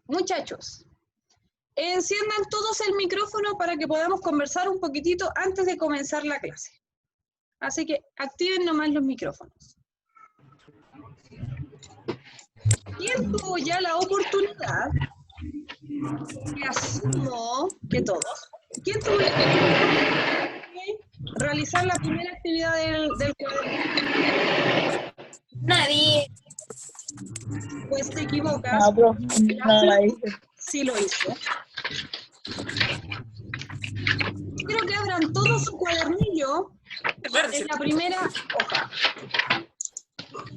muchachos, enciendan todos el micrófono para que podamos conversar un poquitito antes de comenzar la clase. Así que activen nomás los micrófonos. ¿Quién tuvo ya la oportunidad? Y asumo que todos. ¿Quién tuvo la oportunidad de realizar la primera actividad del cuaderno? Nadie. Pues te equivocas. No, profe, no la hice. Sí lo hizo. Quiero que abran todo su cuadernillo en la primera hoja.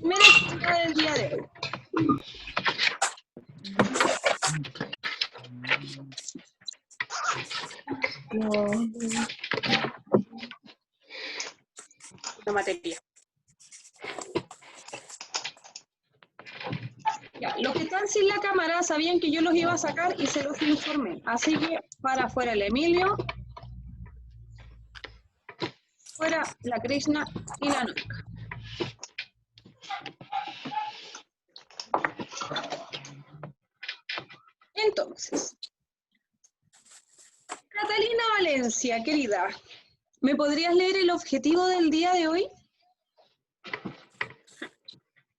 Primera actividad del día de hoy. La materia. Ya, los que están sin la cámara sabían que yo los iba a sacar y se los informé. Así que para afuera el Emilio, fuera la Krishna y la Nónica. Entonces, Catalina Valencia, querida, ¿me podrías leer el objetivo del día de hoy?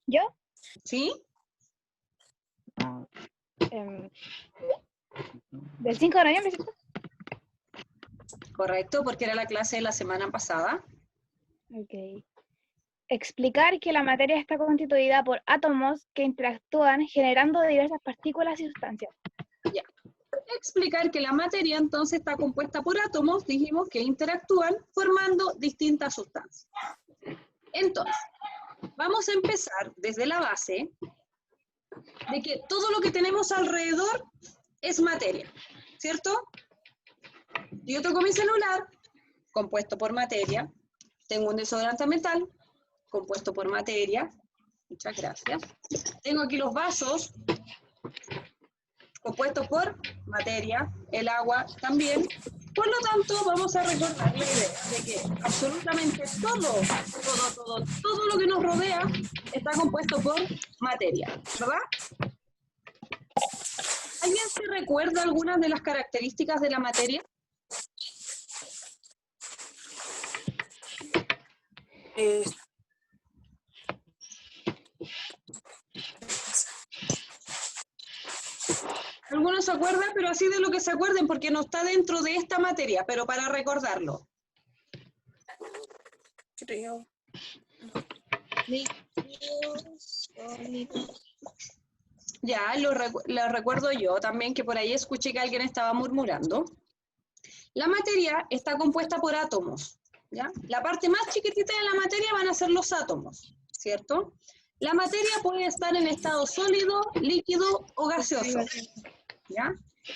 ¿Yo? ¿Sí? Del 5 de noviembre, ¿cierto? Correcto, porque era la clase de la semana pasada. Ok. Explicar que la materia está constituida por átomos que interactúan generando diversas partículas y sustancias. Ya. Explicar que la materia entonces está compuesta por átomos, dijimos, que interactúan formando distintas sustancias. Entonces, vamos a empezar desde la base de que todo lo que tenemos alrededor es materia, ¿cierto? Yo toco mi celular, compuesto por materia. Tengo un desodorante mental, compuesto por materia. Muchas gracias. Tengo aquí los vasos, compuestos por materia, el agua también. Por lo tanto, vamos a recordar la idea de que absolutamente todo lo que nos rodea está compuesto por materia, ¿verdad? ¿Alguien se recuerda algunas de las características de la materia? Algunos se acuerdan, pero así de lo que se acuerden, porque no está dentro de esta materia, pero para recordarlo. Creo. Ya, lo recuerdo yo también, que por ahí escuché que alguien estaba murmurando. La materia está compuesta por átomos, ¿ya? La parte más chiquitita de la materia van a ser los átomos, ¿cierto? La materia puede estar en estado sólido, líquido o gaseoso, ¿ya?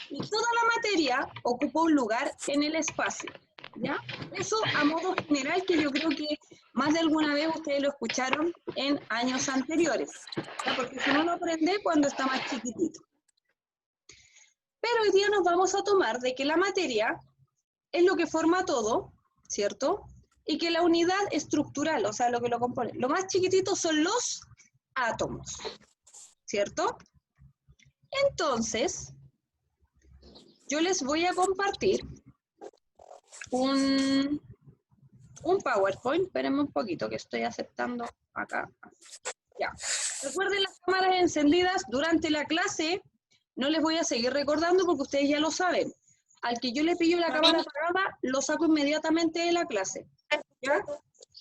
Y toda la materia ocupa un lugar en el espacio, ¿ya? Eso a modo general, que yo creo que más de alguna vez ustedes lo escucharon en años anteriores, ¿ya? Porque si no lo aprende cuando está más chiquitito. Pero hoy día nos vamos a tomar de que la materia es lo que forma todo, ¿cierto? Y que la unidad estructural, o sea, lo que lo compone, lo más chiquitito son los átomos, ¿cierto? Entonces, yo les voy a compartir un PowerPoint. Espérenme un poquito que estoy aceptando acá. Ya. Recuerden las cámaras encendidas durante la clase. No les voy a seguir recordando porque ustedes ya lo saben. Al que yo le pillo la cámara apagada, lo saco inmediatamente de la clase, ¿ya?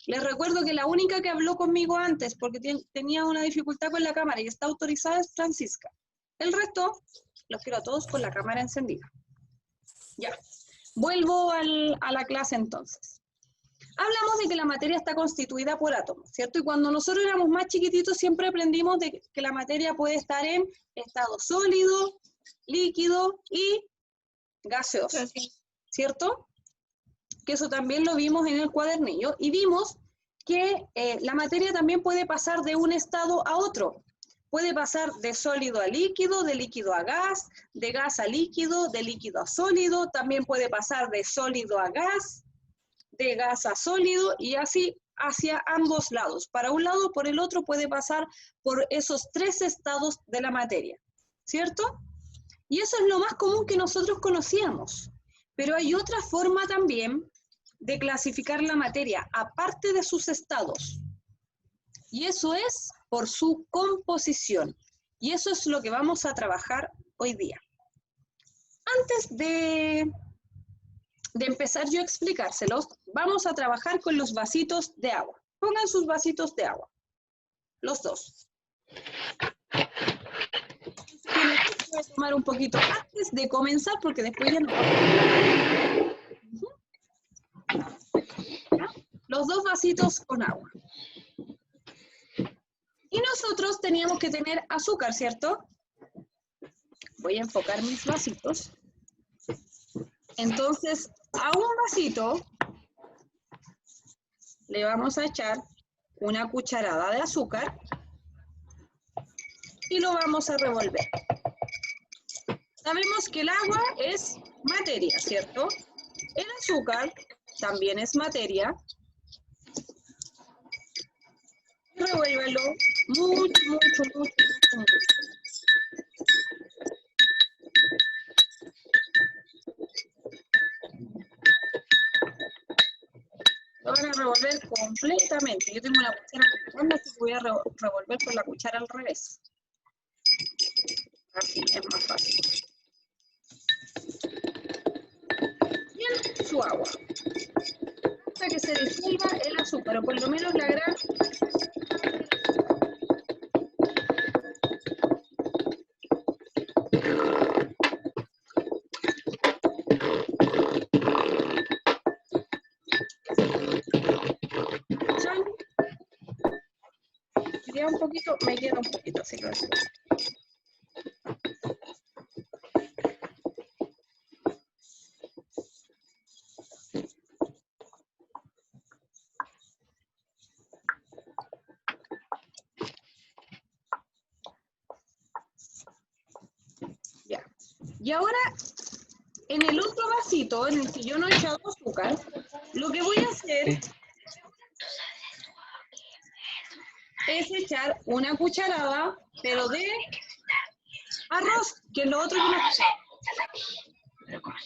Les recuerdo que la única que habló conmigo antes, porque tenía una dificultad con la cámara y está autorizada, es Francisca. El resto, los quiero a todos con la cámara encendida. Ya, vuelvo a la clase entonces. Hablamos de que la materia está constituida por átomos, ¿cierto? Y cuando nosotros éramos más chiquititos siempre aprendimos de que la materia puede estar en estado sólido, líquido y gaseoso, ¿cierto? Que eso también lo vimos en el cuadernillo, y vimos que la materia también puede pasar de un estado a otro. Puede pasar de sólido a líquido, de líquido a gas, de gas a líquido, de líquido a sólido, también puede pasar de sólido a gas, de gas a sólido, y así hacia ambos lados. Para un lado, por el otro, puede pasar por esos tres estados de la materia, ¿cierto? Y eso es lo más común que nosotros conocíamos. Pero hay otra forma también de clasificar la materia, aparte de sus estados. Y eso es por su composición. Y eso es lo que vamos a trabajar hoy día. Antes de empezar yo a explicárselos, vamos a trabajar con los vasitos de agua. Pongan sus vasitos de agua, los dos. Voy a tomar un poquito antes de comenzar, porque después ya no vamos a... Los dos vasitos con agua. Y nosotros teníamos que tener azúcar, ¿cierto? Voy a enfocar mis vasitos. Entonces, a un vasito le vamos a echar una cucharada de azúcar y lo vamos a revolver. Sabemos que el agua es materia, ¿cierto? El azúcar también es materia. Y revuélvelo mucho, mucho, mucho, mucho, mucho. Lo van a revolver completamente. Yo tengo una cuchara grande, así que voy a revolver con la cuchara al revés. Así es más fácil. Bien, su agua. Hasta que se disuelva el azúcar, o por lo menos la gran... Un poquito, me queda un poquito, así que así. Ya. Y ahora, en el otro vasito, en el que yo no he echado azúcar, lo que voy a hacer es echar una cucharada, pero de arroz, que es lo otro que nos...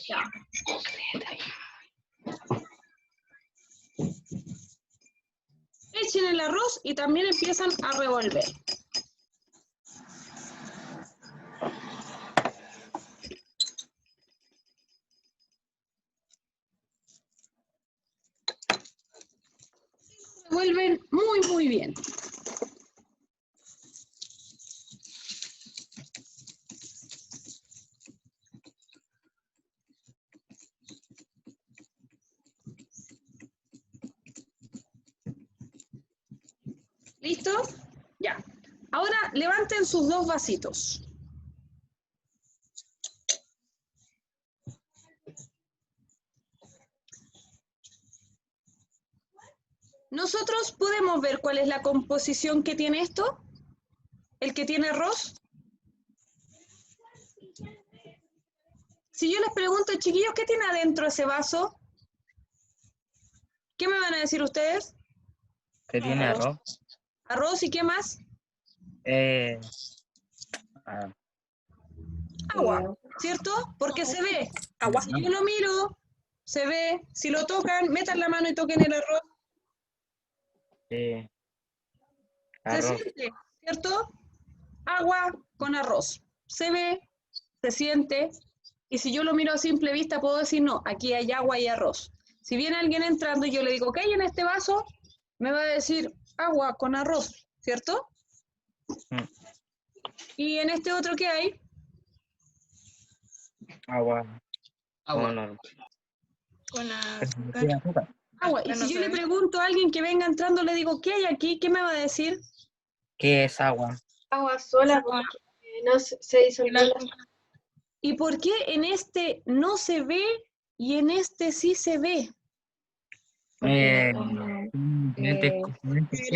Ya. Echen el arroz y también empiezan a revolver. Revuelven muy, muy bien. ¿Listo? Ya. Ahora levanten sus dos vasitos. ¿Nosotros podemos ver cuál es la composición que tiene esto? ¿El que tiene arroz? Si yo les pregunto, chiquillos, ¿qué tiene adentro ese vaso? ¿Qué me van a decir ustedes? ¿Qué tiene arroz? ¿Arroz y qué más? Agua, ¿cierto? Porque se ve. Agua. Si yo lo miro, se ve. Si lo tocan, metan la mano y toquen el arroz. Se Arroz. siente, ¿cierto? Agua con arroz. Se ve, se siente. Y si yo lo miro a simple vista, puedo decir, no, aquí hay agua y arroz. Si viene alguien entrando y yo le digo, ¿qué hay en este vaso? Me va a decir, agua con arroz, ¿cierto? ¿Y en este otro qué hay? Agua. Agua. Con Azúcar. Agua. Y no si yo sé. le pregunto a alguien que venga entrando, le digo, ¿qué hay aquí? ¿Qué me va a decir? ¿Qué es agua? Agua sola porque no se disolvió. ¿Y por qué en este no se ve y en este sí se ve? El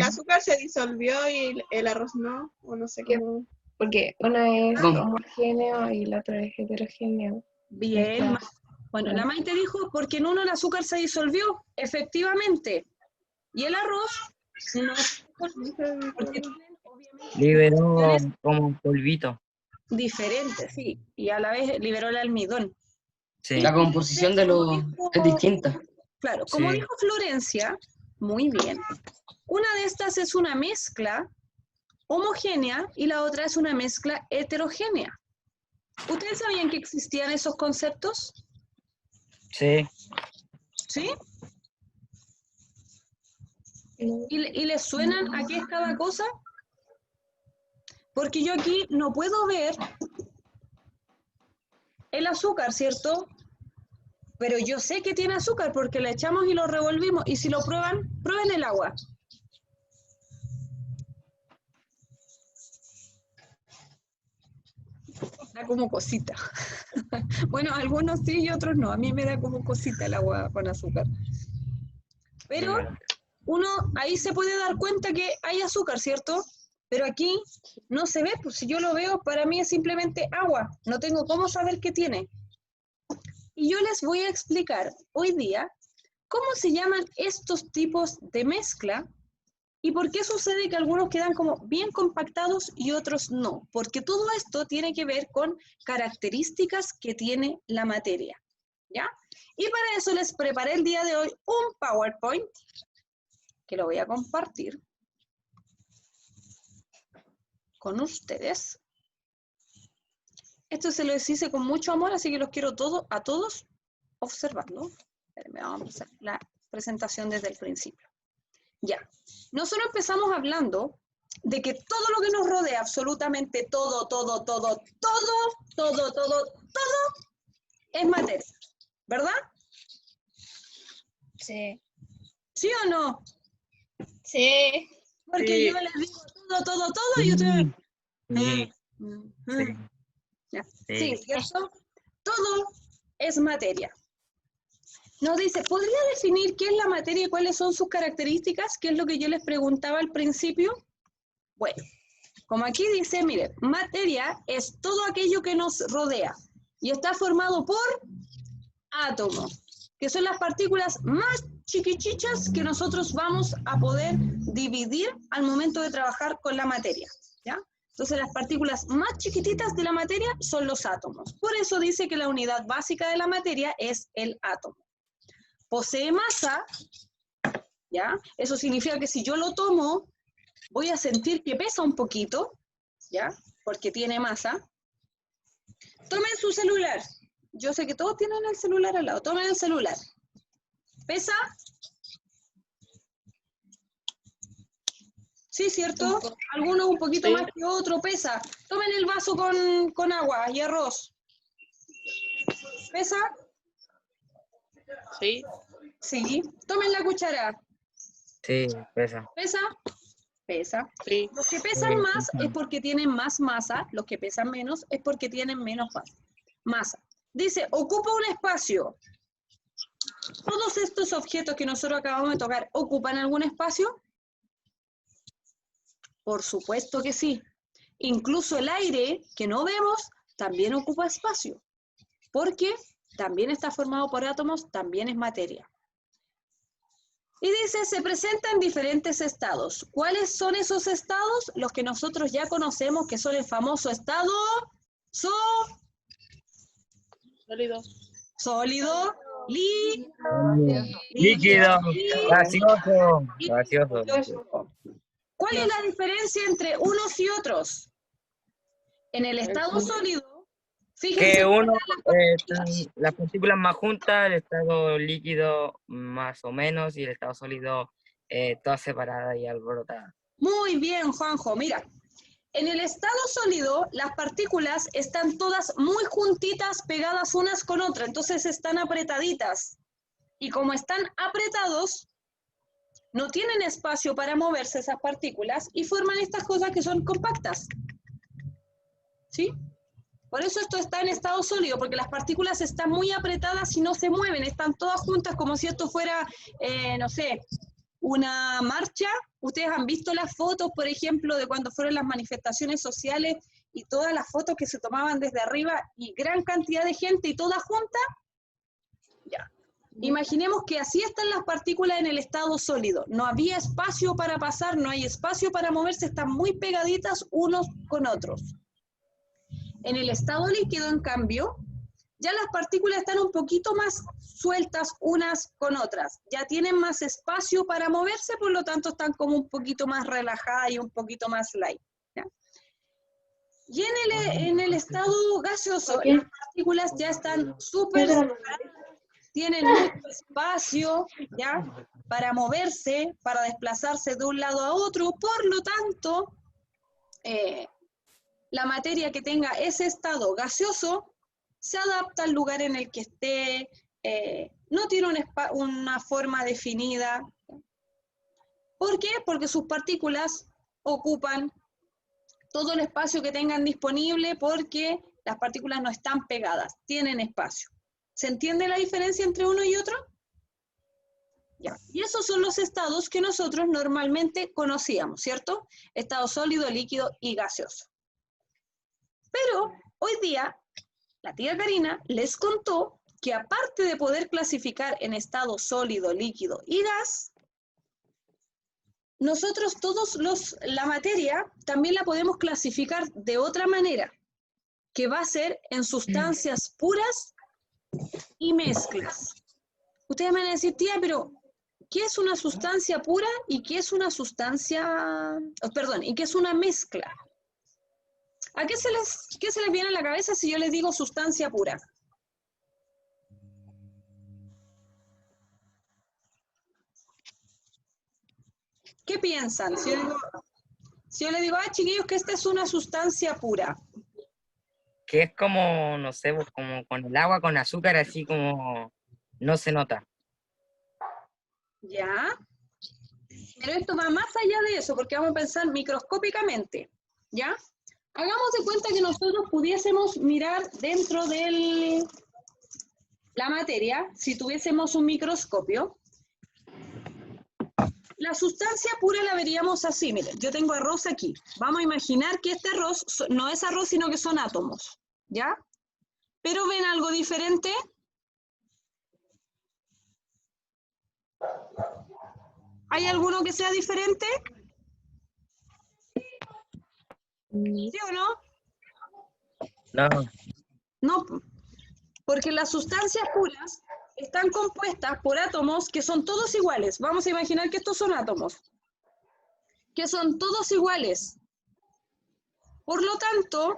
azúcar se disolvió y el arroz no, o no sé cómo. Porque uno es ¿Cómo? homogéneo y el otro es heterogéneo. Bien. Mezcla. Bueno, la Maite dijo, porque en uno el azúcar se disolvió, efectivamente. Y el arroz no. Porque tienen, obviamente, Liberó como un polvito. diferente, sí, y a la vez liberó el almidón. Sí. La composición de los es distinta. Claro, como Sí. dijo Florencia, muy bien, una de estas es una mezcla homogénea y la otra es una mezcla heterogénea. ¿Ustedes sabían que existían esos conceptos? Sí. ¿Sí? ¿Y les suenan a qué es cada cosa? Porque yo aquí no puedo ver el azúcar, ¿cierto? Pero yo sé que tiene azúcar porque le echamos y lo revolvimos. Y si lo prueban, prueben el agua. Da como cosita. Bueno, algunos sí y otros no. A mí me da como cosita el agua con azúcar. Pero uno ahí se puede dar cuenta que hay azúcar, ¿cierto? Pero aquí no se ve, pues si yo lo veo, para mí es simplemente agua. No tengo cómo saber qué tiene. Y yo les voy a explicar hoy día cómo se llaman estos tipos de mezcla y por qué sucede que algunos quedan como bien compactados y otros no. Porque todo esto tiene que ver con características que tiene la materia, ¿ya? Y para eso les preparé el día de hoy un PowerPoint que lo voy a compartir con ustedes. Esto se los hice con mucho amor, así que los quiero a todos observando. Espérenme, vamos a empezar la presentación desde el principio. Ya, nosotros empezamos hablando de que todo lo que nos rodea, absolutamente todo, es materia, ¿verdad? Sí. ¿Sí o no? Sí. Porque Sí. yo les digo todo, y ustedes... Sí. Sí. Ya. Sí. Sí, ¿cierto? Todo es materia. Nos dice, ¿podría definir qué es la materia y cuáles son sus características? ¿Qué es lo que yo les preguntaba al principio? Bueno, como aquí dice, mire, materia es todo aquello que nos rodea y está formado por átomos, que son las partículas más chiquichichas que nosotros vamos a poder dividir al momento de trabajar con la materia, ¿ya? Entonces las partículas más chiquititas de la materia son los átomos. Por eso dice que la unidad básica de la materia es el átomo. Posee masa, ¿ya? Eso significa que si yo lo tomo, voy a sentir que pesa un poquito, ¿ya? Porque tiene masa. Tomen su celular. Yo sé que todos tienen el celular al lado. Tomen el celular. ¿Pesa? Sí, ¿cierto? Algunos un poquito Sí. más que otro, pesa. Tomen el vaso con agua y arroz. ¿Pesa? Sí. Sí. Tomen la cuchara. Sí, pesa. ¿Pesa? Pesa. Sí. Los que pesan más es porque tienen más masa, los que pesan menos es porque tienen menos masa. Dice, ocupa un espacio. ¿Todos estos objetos que nosotros acabamos de tocar ocupan algún espacio? Por supuesto que sí. Incluso el aire que no vemos también ocupa espacio, porque también está formado por átomos, también es materia. Y dice, se presenta en diferentes estados. ¿Cuáles son esos estados? Los que nosotros ya conocemos, que son el famoso estado Sólido. sólido, Líquido. Gaseoso. y Gaseoso. ¿cuál es la diferencia entre unos y otros? En el estado sólido, fíjense Que uno, partículas. las partículas más juntas, el estado líquido más o menos, y el estado sólido todas separadas y alborotadas. Muy bien, Juanjo. Mira, en el estado sólido, las partículas están todas muy juntitas, pegadas unas con otras, entonces están apretaditas. Y como están apretados, no tienen espacio para moverse esas partículas y forman estas cosas que son compactas. ¿Sí? Por eso esto está en estado sólido, porque las partículas están muy apretadas y no se mueven, están todas juntas como si esto fuera, no sé, una marcha. Ustedes han visto las fotos, por ejemplo, de cuando fueron las manifestaciones sociales y todas las fotos que se tomaban desde arriba y gran cantidad de gente y toda junta. Ya. Imaginemos que así están las partículas en el estado sólido. No había espacio para pasar, no hay espacio para moverse, están muy pegaditas unos con otros. En el estado líquido, en cambio, ya las partículas están un poquito más sueltas unas con otras, ya tienen más espacio para moverse, por lo tanto están como un poquito más relajadas y un poquito más light, ¿ya? Y en el estado gaseoso, las partículas ya están súper separadas, tienen mucho espacio, ¿ya? Para moverse, para desplazarse de un lado a otro, por lo tanto, la materia que tenga ese estado gaseoso se adapta al lugar en el que esté, no tiene una forma definida. ¿Por qué? Porque sus partículas ocupan todo el espacio que tengan disponible, porque las partículas no están pegadas, tienen espacio. ¿Se entiende la diferencia entre uno y otro? Ya. Y esos son los estados que nosotros normalmente conocíamos, ¿cierto? Estado sólido, líquido y gaseoso. Pero hoy día, la tía Karina les contó que aparte de poder clasificar en estado sólido, líquido y gas, nosotros la materia también la podemos clasificar de otra manera, que va a ser en sustancias puras y mezclas. Ustedes me van a decir, tía, pero ¿qué es una sustancia pura y qué es una sustancia, perdón, y qué es una mezcla? ¿A qué se les viene a la cabeza si yo les digo sustancia pura? ¿Qué piensan? Si yo les digo, chiquillos, que esta es una sustancia pura. Que es como, no sé, pues, como con el agua, con azúcar, así como no se nota. ¿Ya? Pero esto va más allá de eso, porque vamos a pensar microscópicamente, ¿ya? Hagamos de cuenta que nosotros pudiésemos mirar dentro de la materia, si tuviésemos un microscopio. La sustancia pura la veríamos así, miren, yo tengo arroz aquí. Vamos a imaginar que este arroz no es arroz, sino que son átomos, ¿ya? ¿Pero ven algo diferente? ¿Hay alguno que sea diferente? ¿Sí o no? No. No, porque las sustancias puras están compuestas por átomos que son todos iguales. Vamos a imaginar que estos son átomos, que son todos iguales. Por lo tanto,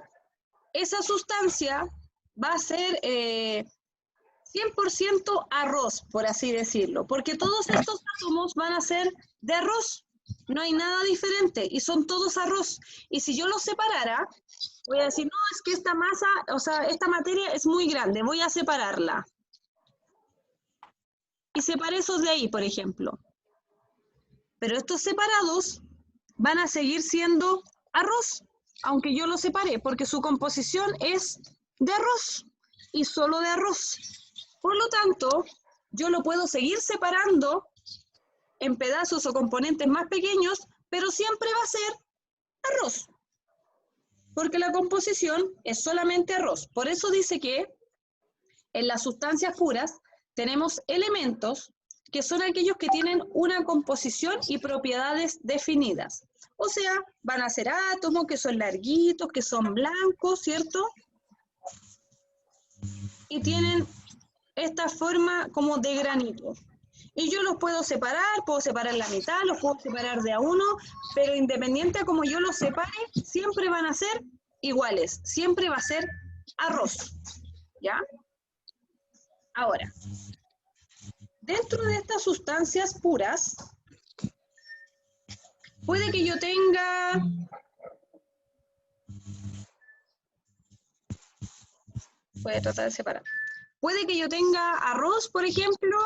esa sustancia va a ser 100% arroz, por así decirlo, porque todos estos átomos van a ser de arroz. No hay nada diferente y son todos arroz. Y si yo los separara, voy a decir, no, es que esta masa, o sea, esta materia es muy grande, voy a separarla. Y separé esos de ahí, por ejemplo. Pero estos separados van a seguir siendo arroz, aunque yo los separé, porque su composición es de arroz y solo de arroz. Por lo tanto, yo lo puedo seguir separando en pedazos o componentes más pequeños, pero siempre va a ser arroz, porque la composición es solamente arroz. Por eso dice que en las sustancias puras tenemos elementos que son aquellos que tienen una composición y propiedades definidas. O sea, van a ser átomos que son larguitos, que son blancos, ¿cierto? Y tienen esta forma como de granito. Y yo los puedo separar la mitad, los puedo separar de a uno, pero independiente a como yo los separe, siempre van a ser iguales, siempre va a ser arroz, ¿ya? Ahora, dentro de estas sustancias puras, puede que yo tenga... Voy a tratar de separar. Puede que yo tenga arroz, por ejemplo.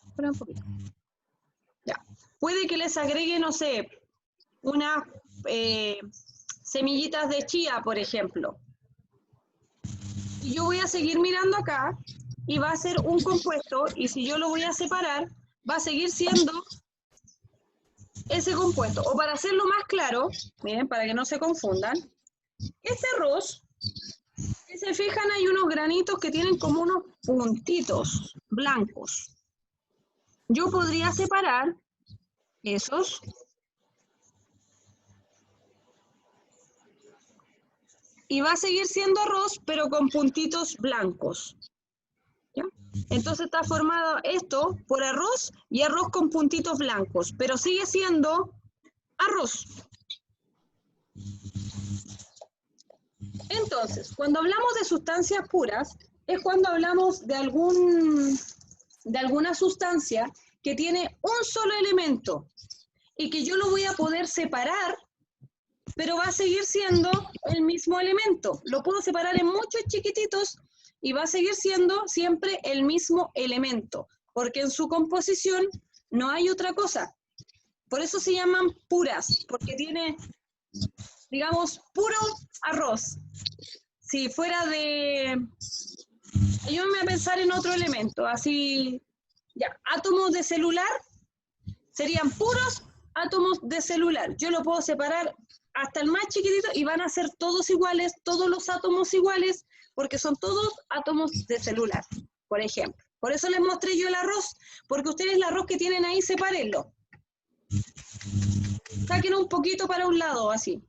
Espera un poquito. Ya. Puede que les agregue, no sé, unas semillitas de chía, por ejemplo. Y yo voy a seguir mirando acá y va a ser un compuesto, y si yo lo voy a separar, va a seguir siendo ese compuesto. O para hacerlo más claro, miren, para que no se confundan, este arroz, si se fijan, hay unos granitos que tienen como unos puntitos blancos. Yo podría separar esos y va a seguir siendo arroz, pero con puntitos blancos. ¿Ya? Entonces está formado esto por arroz y arroz con puntitos blancos, pero sigue siendo arroz. Entonces, cuando hablamos de sustancias puras, es cuando hablamos de alguna sustancia que tiene un solo elemento y que yo lo voy a poder separar, pero va a seguir siendo el mismo elemento. Lo puedo separar en muchos chiquititos y va a seguir siendo siempre el mismo elemento, porque en su composición no hay otra cosa. Por eso se llaman puras, porque tiene, digamos, puro arroz. Si fuera de... Ayúdame a pensar en otro elemento, así... Ya, átomos de celular serían puros átomos de celular. Yo lo puedo separar hasta el más chiquitito y van a ser todos iguales, todos los átomos iguales, porque son todos átomos de celular, por ejemplo. Por eso les mostré yo el arroz, porque ustedes el arroz que tienen ahí, sepárenlo. Saquen un poquito para un lado, así.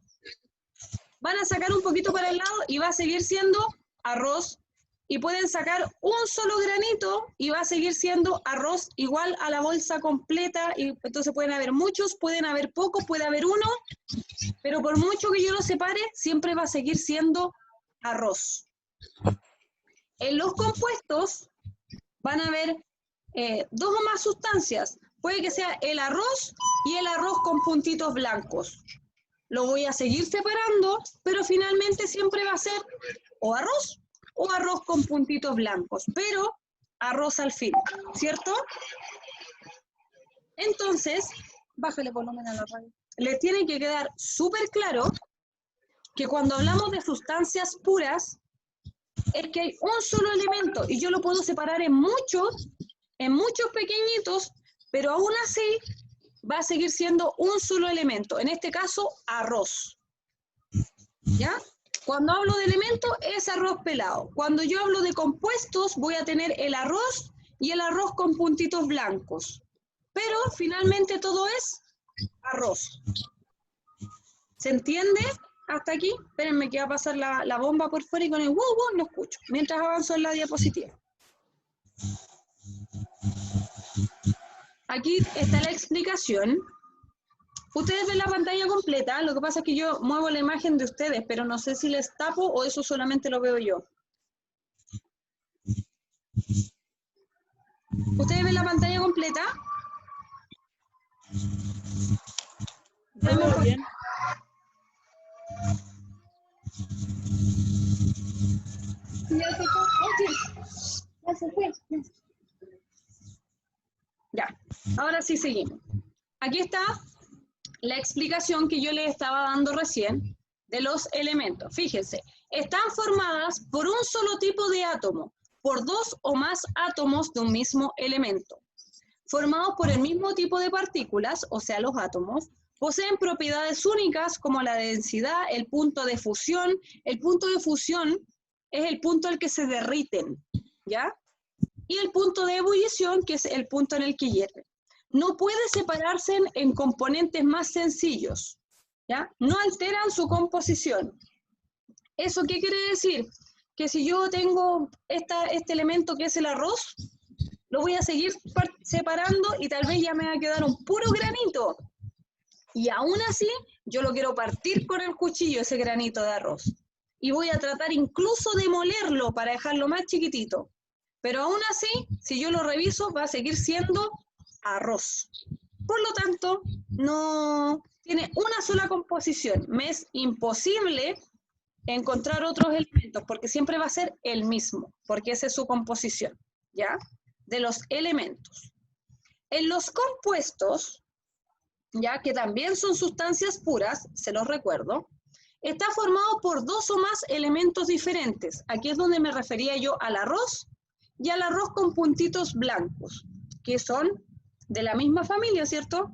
Van a sacar un poquito para el lado y va a seguir siendo arroz. Y pueden sacar un solo granito y va a seguir siendo arroz igual a la bolsa completa. Y entonces pueden haber muchos, pueden haber pocos, puede haber uno, pero por mucho que yo lo separe, siempre va a seguir siendo arroz. En los compuestos van a haber dos o más sustancias. Puede que sea el arroz y el arroz con puntitos blancos. Lo voy a seguir separando, pero finalmente siempre va a ser o arroz con puntitos blancos, pero arroz al fin, ¿cierto? Entonces, bájale volumen a la radio. Les tiene que quedar súper claro que cuando hablamos de sustancias puras, es que hay un solo elemento y yo lo puedo separar en muchos pequeñitos, pero aún así va a seguir siendo un solo elemento, en este caso arroz. ¿Ya? Cuando hablo de elemento es arroz pelado. Cuando yo hablo de compuestos voy a tener el arroz y el arroz con puntitos blancos. Pero finalmente todo es arroz. ¿Se entiende hasta aquí? Espérenme que va a pasar la bomba por fuera y con el wow wow no escucho. Mientras avanzo en la diapositiva. Aquí está la explicación. Ustedes ven la pantalla completa, lo que pasa es que yo muevo la imagen de ustedes, pero no sé si les tapo o eso solamente lo veo yo. ¿Ustedes ven la pantalla completa? Muy bien. Ya, ahora sí seguimos. Aquí está la explicación que yo les estaba dando recién de los elementos. Fíjense, están formadas por un solo tipo de átomo, por dos o más átomos de un mismo elemento. Formados por el mismo tipo de partículas, o sea, los átomos, poseen propiedades únicas como la densidad, el punto de fusión. El punto de fusión es el punto al que se derriten, ¿ya? Y el punto de ebullición, que es el punto en el que hierven. No puede separarse en componentes más sencillos, ¿ya? No alteran su composición. ¿Eso qué quiere decir? Que si yo tengo este elemento que es el arroz, lo voy a seguir separando y tal vez ya me va a quedar un puro granito. Y aún así, yo lo quiero partir con el cuchillo, ese granito de arroz. Y voy a tratar incluso de molerlo para dejarlo más chiquitito. Pero aún así, si yo lo reviso, va a seguir siendo arroz. Por lo tanto, no tiene una sola composición. Me es imposible encontrar otros elementos, porque siempre va a ser el mismo, porque esa es su composición, ¿ya? De los elementos. En los compuestos, ya que también son sustancias puras, se los recuerdo, está formado por dos o más elementos diferentes. Aquí es donde me refería yo al arroz y al arroz con puntitos blancos, que son de la misma familia, ¿cierto?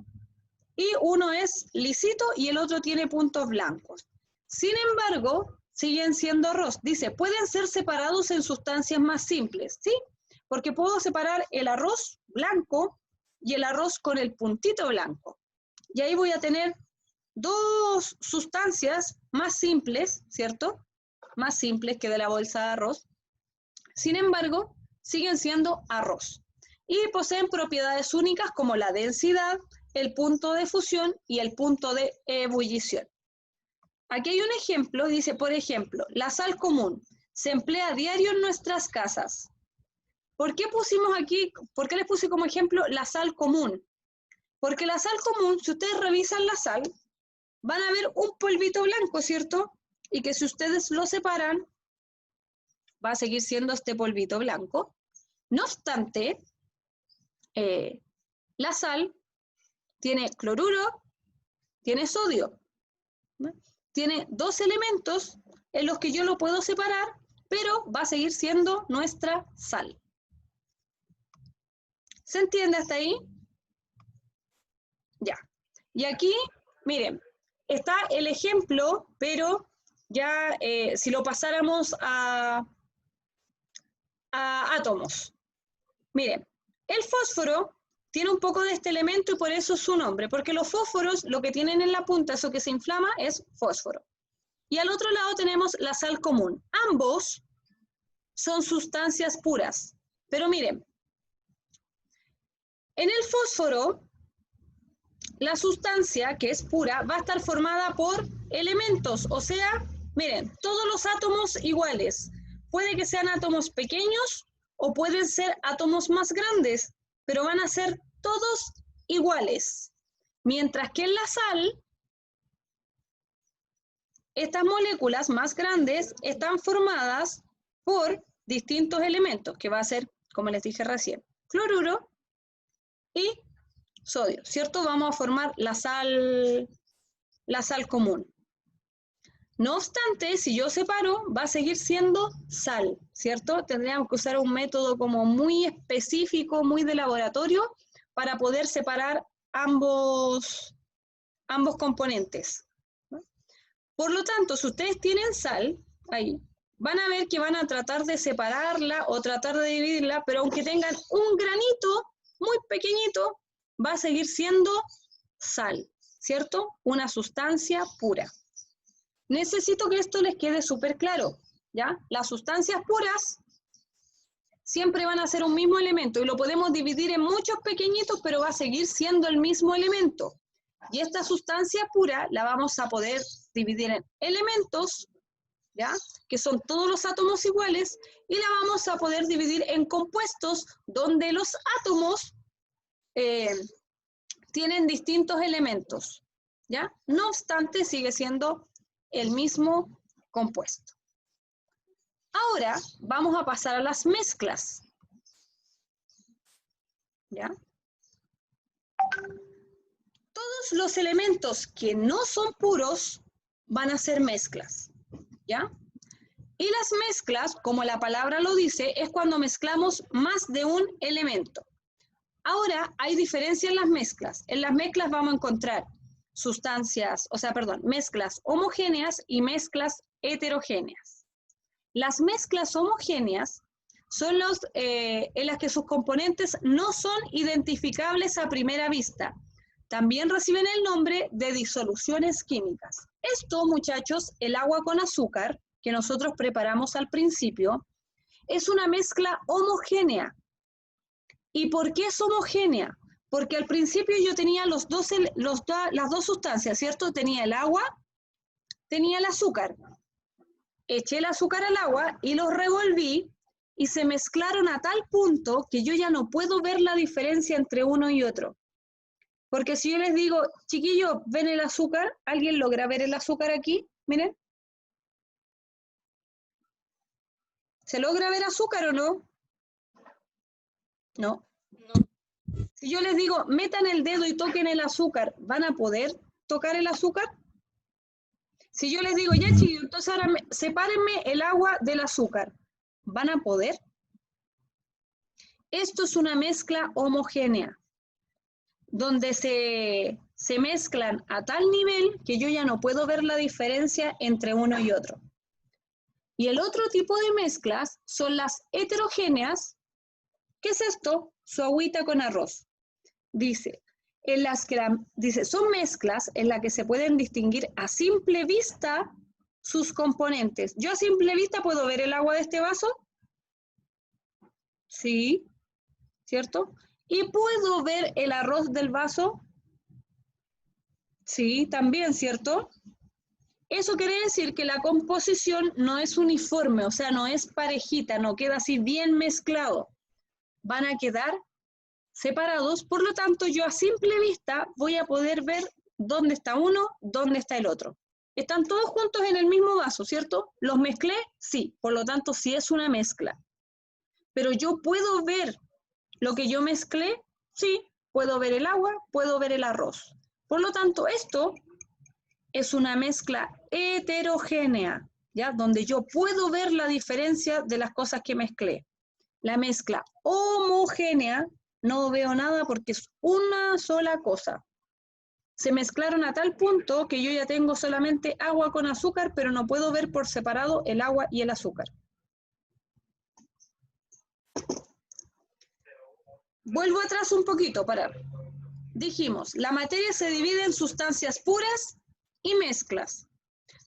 Y uno es lisito y el otro tiene puntos blancos. Sin embargo, siguen siendo arroz. Dice, pueden ser separados en sustancias más simples, ¿sí? Porque puedo separar el arroz blanco y el arroz con el puntito blanco. Y ahí voy a tener dos sustancias más simples, ¿cierto? más simples que de la bolsa de arroz. Sin embargo, siguen siendo arroz. Y poseen propiedades únicas como la densidad, el punto de fusión y el punto de ebullición. Aquí hay un ejemplo, dice, por ejemplo, la sal común se emplea a diario en nuestras casas. ¿Por qué pusimos aquí, por qué les puse como ejemplo la sal común? Porque la sal común, si ustedes revisan la sal, van a ver un polvito blanco, ¿cierto? Y que si ustedes lo separan, va a seguir siendo este polvito blanco. No obstante, la sal tiene cloruro, tiene sodio, ¿no? Tiene dos elementos en los que yo lo puedo separar, pero va a seguir siendo nuestra sal. ¿Se entiende hasta ahí? Ya. Y aquí, miren, está el ejemplo, pero ya si lo pasáramos a átomos. Miren, el fósforo tiene un poco de este elemento y por eso es su nombre, porque los fósforos lo que tienen en la punta, eso que se inflama, es fósforo. Y al otro lado tenemos la sal común. Ambos son sustancias puras. Pero miren, en el fósforo, la sustancia que es pura va a estar formada por elementos, o sea, miren, todos los átomos iguales. Puede que sean átomos pequeños o pueden ser átomos más grandes, pero van a ser todos iguales. Mientras que en la sal, estas moléculas más grandes están formadas por distintos elementos, que va a ser, como les dije recién, cloruro y sodio, ¿cierto? Vamos a formar la sal común. No obstante, si yo separo, va a seguir siendo sal, ¿cierto? Tendríamos que usar un método como muy específico, muy de laboratorio, para poder separar ambos componentes, ¿no? Por lo tanto, si ustedes tienen sal, ahí, van a ver que van a tratar de separarla o tratar de dividirla, pero aunque tengan un granito muy pequeñito, va a seguir siendo sal, ¿cierto? Una sustancia pura. Necesito que esto les quede súper claro, ¿ya? Las sustancias puras siempre van a ser un mismo elemento y lo podemos dividir en muchos pequeñitos, pero va a seguir siendo el mismo elemento. Y esta sustancia pura la vamos a poder dividir en elementos, ¿ya? Que son todos los átomos iguales, y la vamos a poder dividir en compuestos donde los átomos tienen distintos elementos, ¿ya? No obstante, sigue siendo el mismo compuesto. Ahora vamos a pasar a las mezclas, ¿ya? Todos los elementos que no son puros van a ser mezclas, ¿ya? Y las mezclas, como la palabra lo dice, es cuando mezclamos más de un elemento. Ahora hay diferencia en las mezclas. En las mezclas vamos a encontrar mezclas homogéneas y mezclas heterogéneas. Las mezclas homogéneas son en las que sus componentes no son identificables a primera vista. También reciben el nombre de disoluciones químicas. Esto, muchachos, el agua con azúcar, que nosotros preparamos al principio, es una mezcla homogénea. ¿Y por qué es homogénea? Porque al principio yo tenía las dos sustancias, ¿cierto? Tenía el agua, tenía el azúcar. Eché el azúcar al agua y los revolví y se mezclaron a tal punto que yo ya no puedo ver la diferencia entre uno y otro. Porque si yo les digo, chiquillos, ¿ven el azúcar? ¿Alguien logra ver el azúcar aquí? Miren. ¿Se logra ver azúcar o no? No. Si yo les digo, metan el dedo y toquen el azúcar, ¿van a poder tocar el azúcar? Si yo les digo, ya chicos, entonces ahora sepárenme el agua del azúcar, ¿van a poder? Esto es una mezcla homogénea, donde se mezclan a tal nivel que yo ya no puedo ver la diferencia entre uno y otro. Y el otro tipo de mezclas son las heterogéneas. ¿Qué es esto? Su agüita con arroz. Dice, son mezclas en las que se pueden distinguir a simple vista sus componentes. Yo a simple vista puedo ver el agua de este vaso. Sí, ¿cierto? ¿Y puedo ver el arroz del vaso? Sí, también, ¿cierto? Eso quiere decir que la composición no es uniforme, o sea, no es parejita, no queda así bien mezclado. Van a quedar separados, por lo tanto, yo a simple vista voy a poder ver dónde está uno, dónde está el otro. Están todos juntos en el mismo vaso, ¿cierto? ¿Los mezclé? Sí, por lo tanto, sí es una mezcla. Pero yo puedo ver lo que yo mezclé, sí, puedo ver el agua, puedo ver el arroz. Por lo tanto, esto es una mezcla heterogénea, ¿ya? Donde yo puedo ver la diferencia de las cosas que mezclé. La mezcla homogénea, no veo nada porque es una sola cosa. Se mezclaron a tal punto que yo ya tengo solamente agua con azúcar, pero no puedo ver por separado el agua y el azúcar. Vuelvo atrás un poquito, para. Dijimos, la materia se divide en sustancias puras y mezclas.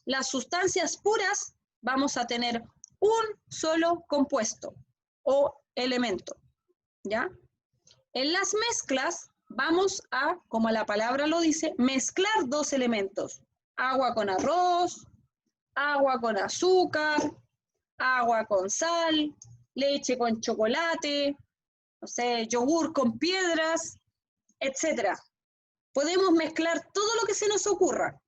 Las sustancias puras vamos a tener un solo compuesto o elemento, ¿ya? En las mezclas vamos a, como la palabra lo dice, mezclar dos elementos. Agua con arroz, agua con azúcar, agua con sal, leche con chocolate, no sé, yogur con piedras, etcétera. Podemos mezclar todo lo que se nos ocurra,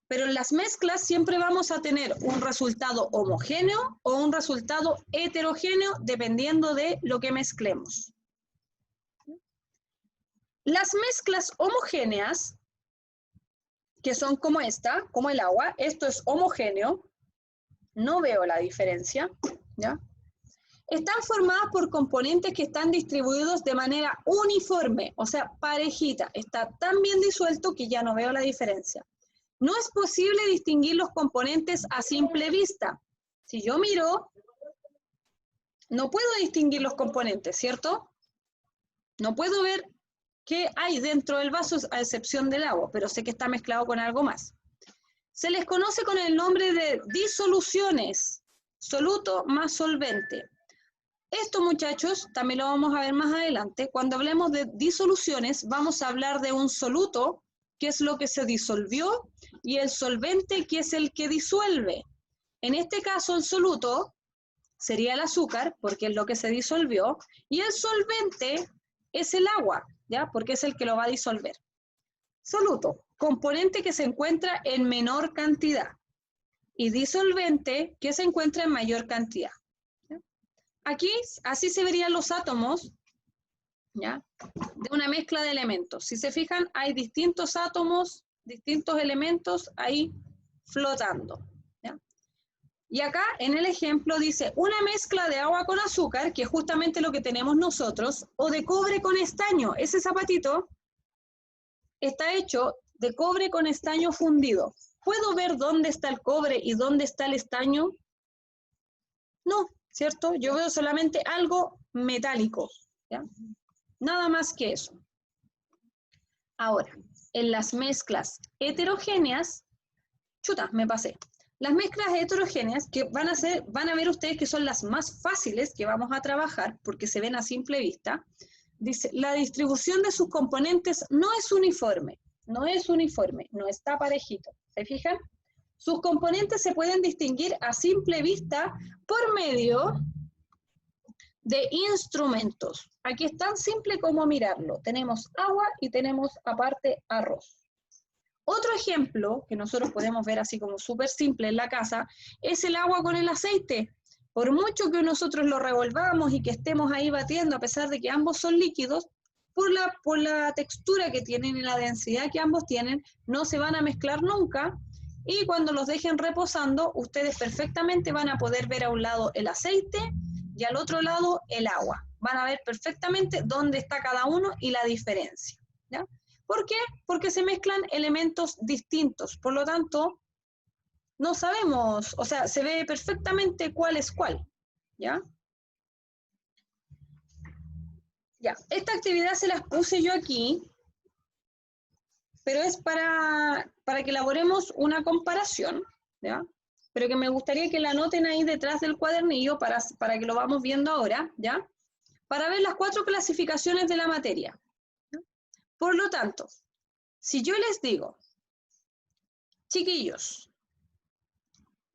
pero en las mezclas siempre vamos a tener un resultado homogéneo o un resultado heterogéneo dependiendo de lo que mezclemos. Las mezclas homogéneas, que son como esta, como el agua, esto es homogéneo, no veo la diferencia, ¿ya? Están formadas por componentes que están distribuidos de manera uniforme, o sea, parejita. Está tan bien disuelto que ya no veo la diferencia. No es posible distinguir los componentes a simple vista. Si yo miro, no puedo distinguir los componentes, ¿cierto? No puedo ver qué hay dentro del vaso a excepción del agua, pero sé que está mezclado con algo más. Se les conoce con el nombre de disoluciones, soluto más solvente. Esto, muchachos, también lo vamos a ver más adelante. Cuando hablemos de disoluciones, vamos a hablar de un soluto, que es lo que se disolvió, y el solvente, que es el que disuelve. En este caso, el soluto sería el azúcar, porque es lo que se disolvió, y el solvente es el agua, ¿ya? Porque es el que lo va a disolver. Soluto, componente que se encuentra en menor cantidad, y disolvente, que se encuentra en mayor cantidad. Aquí, así se verían los átomos, ¿ya? De una mezcla de elementos. Si se fijan, hay distintos átomos, distintos elementos ahí flotando, ¿ya? Y acá, en el ejemplo, dice una mezcla de agua con azúcar, que es justamente lo que tenemos nosotros, o de cobre con estaño. Ese zapatito está hecho de cobre con estaño fundido. ¿Puedo ver dónde está el cobre y dónde está el estaño? No, ¿cierto? Yo veo solamente algo metálico, ¿ya? Nada más que eso. Ahora, en las mezclas heterogéneas, me pasé. Las mezclas heterogéneas que van a ver ustedes que son las más fáciles que vamos a trabajar porque se ven a simple vista. Dice, la distribución de sus componentes no es uniforme, no está parejito. ¿Se fijan? Sus componentes se pueden distinguir a simple vista por medio de instrumentos. Aquí es tan simple como mirarlo. Tenemos agua y tenemos aparte arroz. Otro ejemplo que nosotros podemos ver así como súper simple en la casa es el agua con el aceite. Por mucho que nosotros lo revolvamos y que estemos ahí batiendo, a pesar de que ambos son líquidos, por la textura que tienen y la densidad que ambos tienen, no se van a mezclar nunca. Y cuando los dejen reposando, ustedes perfectamente van a poder ver a un lado el aceite y al otro lado el agua. Van a ver perfectamente dónde está cada uno y la diferencia, ¿ya? ¿Por qué? Porque se mezclan elementos distintos. Por lo tanto, no sabemos, o sea, se ve perfectamente cuál es cuál, ¿ya? Ya, esta actividad se las puse yo aquí, pero es para que elaboremos una comparación, ¿ya? pero que me gustaría que la anoten ahí detrás del cuadernillo para que lo vamos viendo ahora, ¿ya? Para ver las 4 clasificaciones de la materia. Por lo tanto, si yo les digo, chiquillos,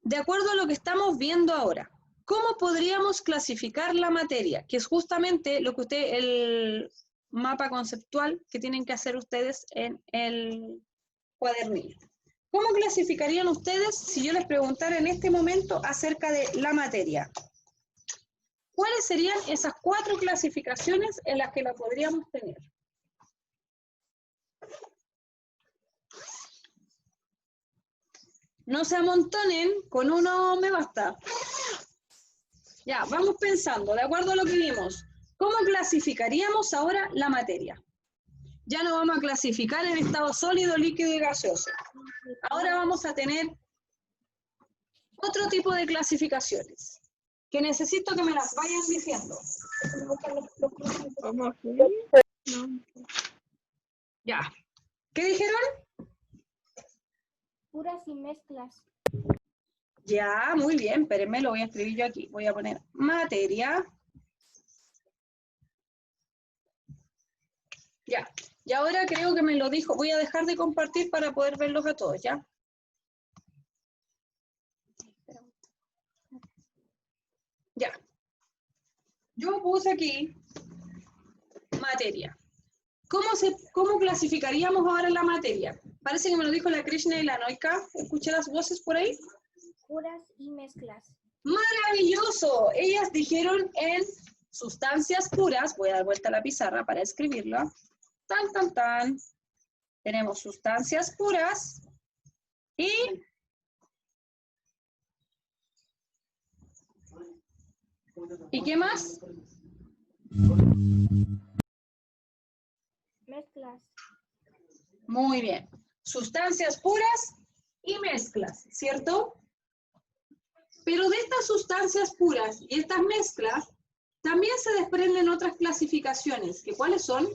de acuerdo a lo que estamos viendo ahora, ¿cómo podríamos clasificar la materia? Que es justamente lo que el mapa conceptual que tienen que hacer ustedes en el cuadernillo. ¿Cómo clasificarían ustedes si yo les preguntara en este momento acerca de la materia? ¿Cuáles serían esas 4 clasificaciones en las que la podríamos tener? No se amontonen, con uno me basta. Ya, vamos pensando, de acuerdo a lo que vimos, ¿cómo clasificaríamos ahora la materia? Ya no vamos a clasificar en estado sólido, líquido y gaseoso. Ahora vamos a tener otro tipo de clasificaciones, que necesito que me las vayan diciendo. Homogéneo. No. Ya. ¿Qué dijeron? Puras y mezclas. Ya, muy bien, espérenme, lo voy a escribir yo aquí. Voy a poner materia. Ya, y ahora creo que me lo dijo. Voy a dejar de compartir para poder verlos a todos, ¿ya? Ya. Yo puse aquí materia. ¿Cómo clasificaríamos ahora la materia? Parece que me lo dijo la Krishna y la Noika. ¿Escuché las voces por ahí? Puras y mezclas. ¡Maravilloso! Ellas dijeron en sustancias puras, voy a dar vuelta a la pizarra para escribirlo. Tan, tan, tan. Tenemos sustancias puras y ¿y qué más? Mezclas. Muy bien. Sustancias puras y mezclas, ¿cierto? Pero de estas sustancias puras y estas mezclas, también se desprenden otras clasificaciones. ¿Que cuáles son?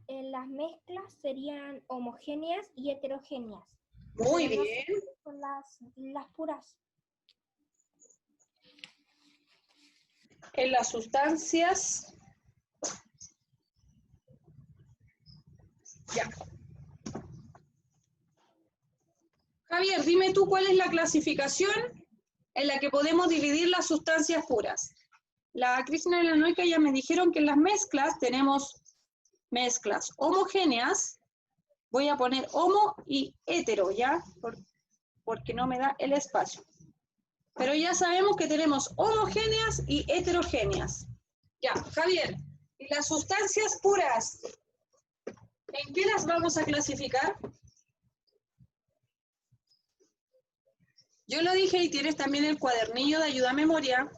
Las mezclas serían homogéneas y heterogéneas. Muy Pero no bien. son las puras. En las sustancias. Ya. Javier, dime tú cuál es la clasificación en la que podemos dividir las sustancias puras. La Krishna y la Noika ya me dijeron que en las mezclas tenemos mezclas homogéneas. Voy a poner homo y hetero, ¿ya? Porque no me da el espacio. Pero ya sabemos que tenemos homogéneas y heterogéneas. Ya, Javier, ¿y las sustancias puras, en qué las vamos a clasificar? Yo lo dije y tienes también el cuadernillo de ayuda a memoria.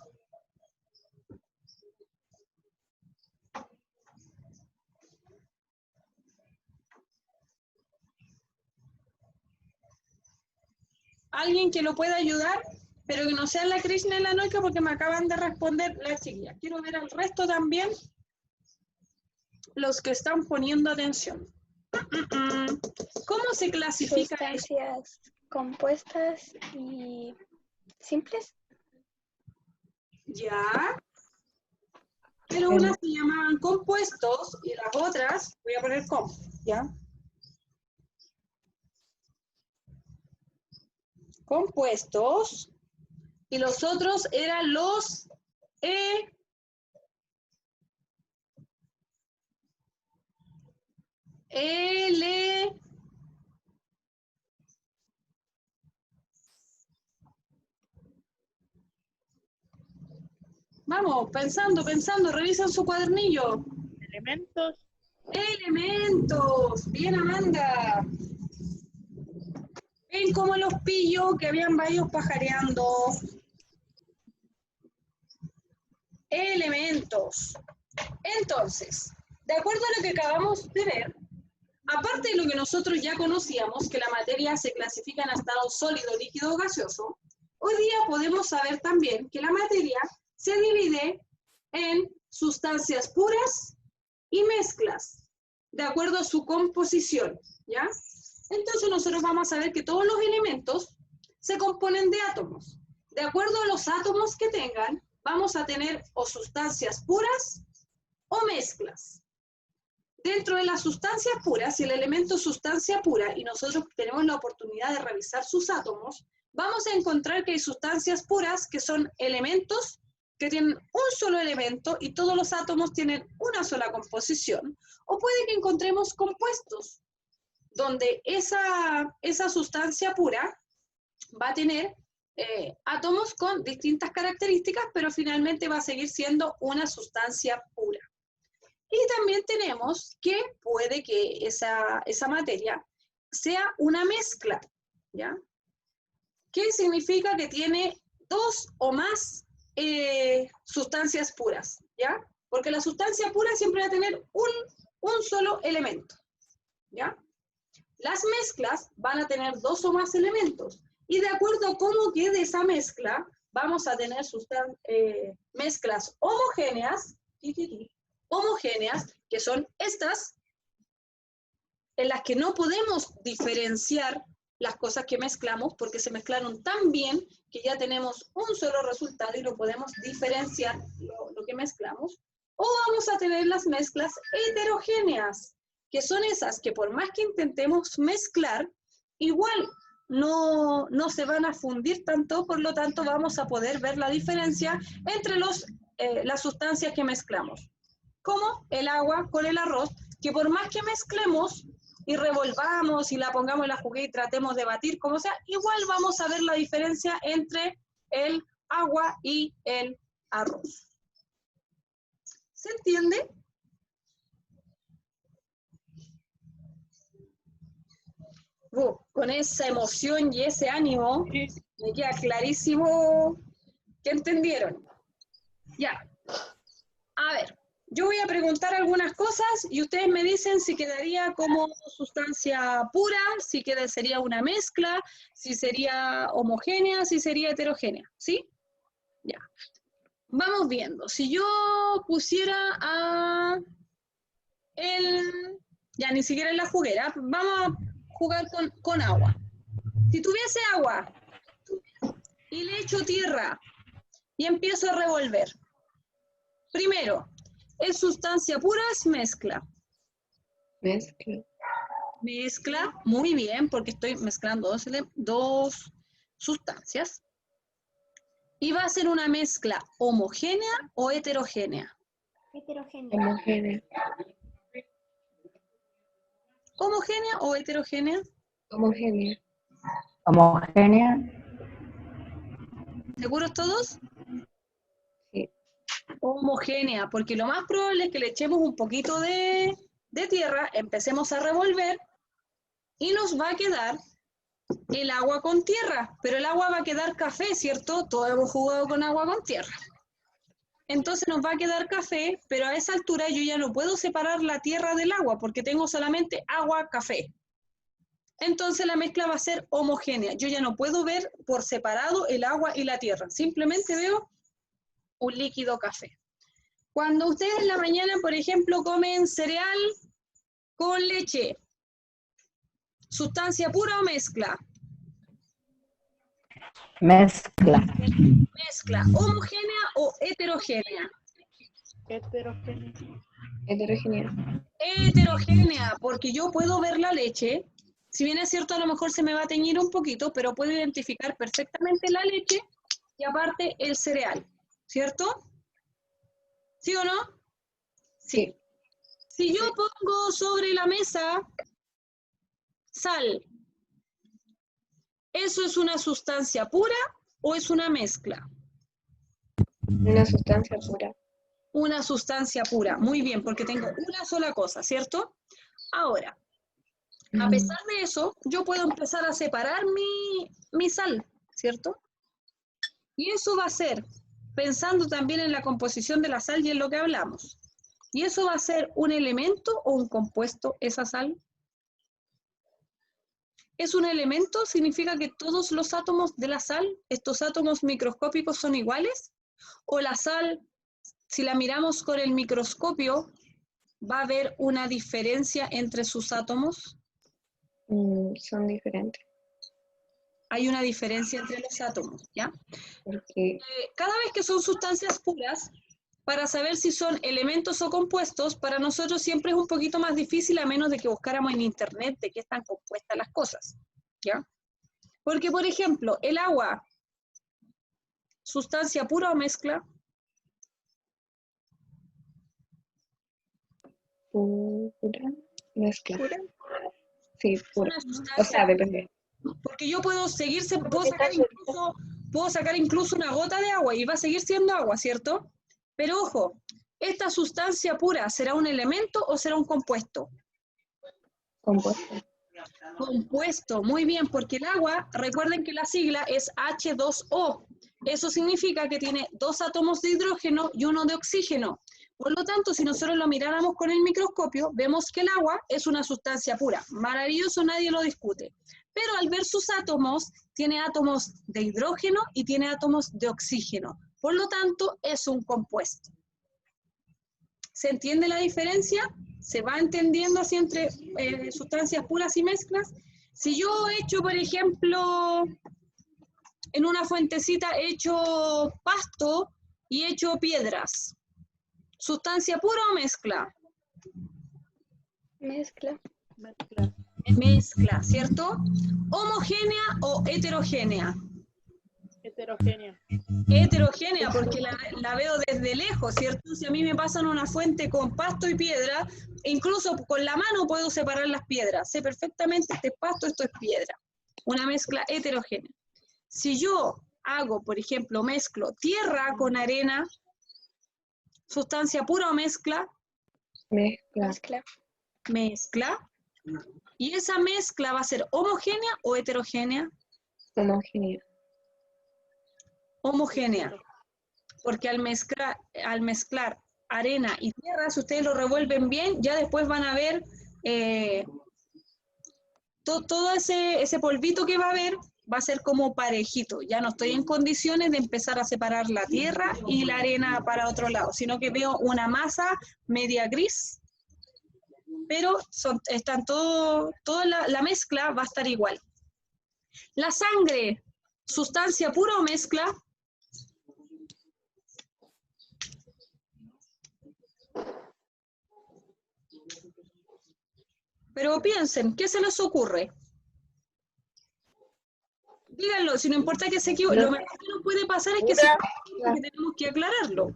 Alguien que lo pueda ayudar, pero que no sea la Krishna y la Noika porque me acaban de responder las chiquillas. Quiero ver al resto también, los que están poniendo atención. ¿Cómo se clasifica eso? Sustancias compuestas y simples. Ya. Pero unas se llamaban compuestos y las otras, voy a poner com, ¿ya? Compuestos. Y los otros eran los Vamos, pensando, revisan su cuadernillo. Elementos. Elementos. Bien, Amanda. Ven cómo los pillo, que habían varios pajareando. Elementos. Entonces, de acuerdo a lo que acabamos de ver, aparte de lo que nosotros ya conocíamos, que la materia se clasifica en estado sólido, líquido o gaseoso, hoy día podemos saber también que la materia se divide en sustancias puras y mezclas, de acuerdo a su composición, ¿ya? Entonces nosotros vamos a ver que todos los elementos se componen de átomos. De acuerdo a los átomos que tengan, vamos a tener o sustancias puras o mezclas. Dentro de las sustancias puras, si el elemento es sustancia pura y nosotros tenemos la oportunidad de revisar sus átomos, vamos a encontrar que hay sustancias puras que son elementos que tienen un solo elemento y todos los átomos tienen una sola composición, o puede que encontremos compuestos, donde esa sustancia pura va a tener átomos con distintas características, pero finalmente va a seguir siendo una sustancia pura. Y también tenemos que puede que esa materia sea una mezcla, ¿ya? ¿Qué significa? Que tiene dos o más sustancias puras, ¿ya? Porque la sustancia pura siempre va a tener un solo elemento, ¿ya? Las mezclas van a tener dos o más elementos, y de acuerdo a cómo quede esa mezcla, vamos a tener mezclas homogéneas, que son estas, en las que no podemos diferenciar las cosas que mezclamos, porque se mezclaron tan bien que ya tenemos un solo resultado y no podemos diferenciar lo que mezclamos. O vamos a tener las mezclas heterogéneas, que son esas que por más que intentemos mezclar, igual no se van a fundir tanto, por lo tanto vamos a poder ver la diferencia entre las sustancias que mezclamos, como el agua con el arroz, que por más que mezclemos y revolvamos y la pongamos en la juguera y tratemos de batir, como sea, igual vamos a ver la diferencia entre el agua y el arroz. ¿Se entiende? Con esa emoción y ese ánimo, me queda clarísimo que entendieron. Ya. A ver, yo voy a preguntar algunas cosas y ustedes me dicen si quedaría como sustancia pura, si sería una mezcla, si sería homogénea, si sería heterogénea, ¿sí? Ya. Vamos viendo. Si yo pusiera ya ni siquiera en la juguera, vamos a jugar con agua. Si tuviese agua y le echo tierra y empiezo a revolver, primero, ¿es sustancia pura o es mezcla? Mezcla. Mezcla, muy bien, porque estoy mezclando dos sustancias. ¿Y va a ser una mezcla homogénea o heterogénea? Heterogénea. Homogénea. ¿Homogénea o heterogénea? Homogénea. Homogénea. ¿Seguros todos? Sí. Homogénea, porque lo más probable es que le echemos un poquito de tierra, empecemos a revolver y nos va a quedar el agua con tierra, pero el agua va a quedar café, ¿cierto? Todos hemos jugado con agua con tierra. Entonces nos va a quedar café, pero a esa altura yo ya no puedo separar la tierra del agua porque tengo solamente agua, café. Entonces la mezcla va a ser homogénea. Yo ya no puedo ver por separado el agua y la tierra. Simplemente veo un líquido café. Cuando ustedes en la mañana, por ejemplo, comen cereal con leche, ¿sustancia pura o mezcla? Mezcla. Mezcla. ¿Homogénea o heterogénea? Heterogénea. Heterogénea, porque yo puedo ver la leche. Si bien es cierto, a lo mejor se me va a teñir un poquito, pero puedo identificar perfectamente la leche y aparte el cereal, ¿cierto? ¿Sí o no? Sí. Si yo pongo sobre la mesa sal, ¿eso es una sustancia pura o es una mezcla? Una sustancia pura. Una sustancia pura, muy bien, porque tengo una sola cosa, ¿cierto? Ahora, a pesar de eso, yo puedo empezar a separar mi sal, ¿cierto? Y eso va a ser, pensando también en la composición de la sal y en lo que hablamos, ¿y eso va a ser un elemento o un compuesto, esa sal? ¿Es un elemento? ¿Significa que todos los átomos de la sal, estos átomos microscópicos, son iguales? ¿O la sal, si la miramos con el microscopio, va a haber una diferencia entre sus átomos? Son diferentes. hay una diferencia entre los átomos, ¿ya? Porque Cada vez que son sustancias puras, para saber si son elementos o compuestos, para nosotros siempre es un poquito más difícil a menos de que buscáramos en internet de qué están compuestas las cosas, ¿ya? Porque, por ejemplo, el agua, ¿sustancia pura o mezcla? pura mezcla. ¿Pura? Sí, Es pura. una O sustancia, sea, depende. porque yo puedo puedo sacar incluso una gota de agua y va a seguir siendo agua, ¿cierto? Pero ojo, ¿esta sustancia pura será un elemento o será un compuesto? Compuesto. Compuesto, muy bien, porque el agua, recuerden que la sigla es H2O. Eso significa que tiene 2 átomos de hidrógeno y 1 de oxígeno. Por lo tanto, si nosotros lo miráramos con el microscopio, vemos que el agua es una sustancia pura. Maravilloso, nadie lo discute. Pero al ver sus átomos, tiene átomos de hidrógeno y tiene átomos de oxígeno. Por lo tanto, es un compuesto. ¿Se entiende la diferencia? ¿Se va entendiendo así entre sustancias puras y mezclas? Si yo echo, por ejemplo, en una fuentecita echo pasto y echo piedras, ¿sustancia pura o mezcla? Mezcla. Mezcla, ¿cierto? ¿Homogénea o heterogénea? Heterogénea. Heterogénea, porque la veo desde lejos, ¿cierto? Si a mí me pasan una fuente con pasto y piedra, incluso con la mano puedo separar las piedras. Sé perfectamente, este es pasto, esto es piedra. Una mezcla heterogénea. Si yo hago, por ejemplo, mezclo tierra con arena, ¿sustancia pura o mezcla? Mezcla. Mezcla. Mezcla. ¿Y esa mezcla va a ser homogénea o heterogénea? Homogénea. Homogénea. Porque al mezclar arena y tierra, si ustedes lo revuelven bien, ya después van a ver todo ese polvito que va a haber, va a ser como parejito. Ya no estoy en condiciones de empezar a separar la tierra y la arena para otro lado, sino que veo una masa media gris, pero toda la mezcla va a estar igual. La sangre, ¿sustancia pura o mezcla? Pero piensen, ¿qué se les ocurre? Díganlo, si no importa que se equivoquen, lo mejor que nos puede pasar es que se equivoquen, porque tenemos que aclararlo.